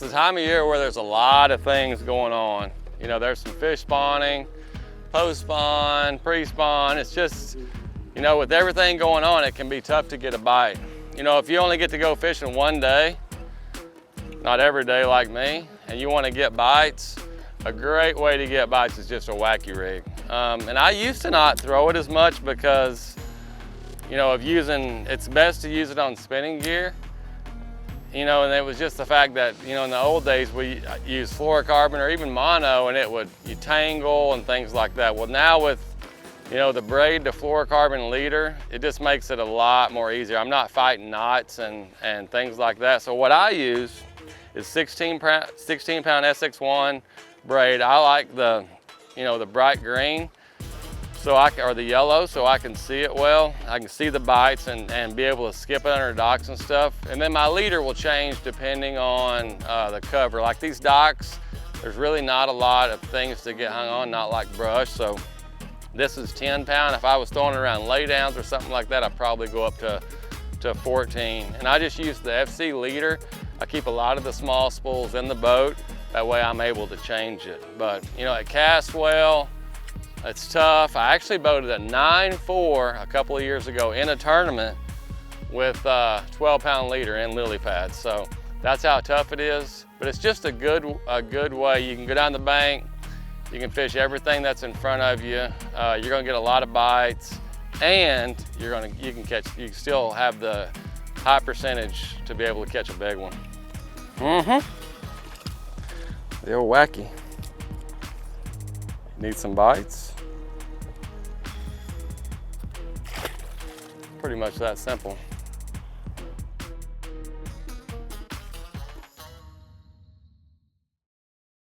the time of year where there's a lot of things going on. You know, there's some fish spawning, post-spawn, pre-spawn. It's just, you know, with everything going on, it can be tough to get a bite. You know, if you only get to go fishing one day, not every day like me, and you want to get bites, a great way to get bites is just a Wacky rig. And I used to not throw it as much because, you know, it's best to use it on spinning gear. You know, and it was just the fact that, you know, in the old days we used fluorocarbon or even mono, and you tangle and things like that. Well, now with, you know, the braid to fluorocarbon leader, it just makes it a lot more easier. I'm not fighting knots and things like that. So what I use is 16 pound SX1 braid. I like the, you know, the bright green, or the yellow, so I can see it well. I can see the bites and be able to skip it under docks and stuff. And then my leader will change depending on the cover. Like these docks, there's really not a lot of things to get hung on, not like brush. So this is 10 pound. If I was throwing it around laydowns or something like that, I'd probably go up to 14. And I just use the FC leader. I keep a lot of the small spools in the boat. That way I'm able to change it. But, you know, it casts well. It's tough. I actually boated a 9.4 a couple of years ago in a tournament with a 12-pound leader in lily pads. So that's how tough it is. But it's just a good way. You can go down the bank, you can fish everything that's in front of you. You're gonna get a lot of bites, and you can still have the high percentage to be able to catch a big one. The old Wacky. Need some bites? Pretty much that simple.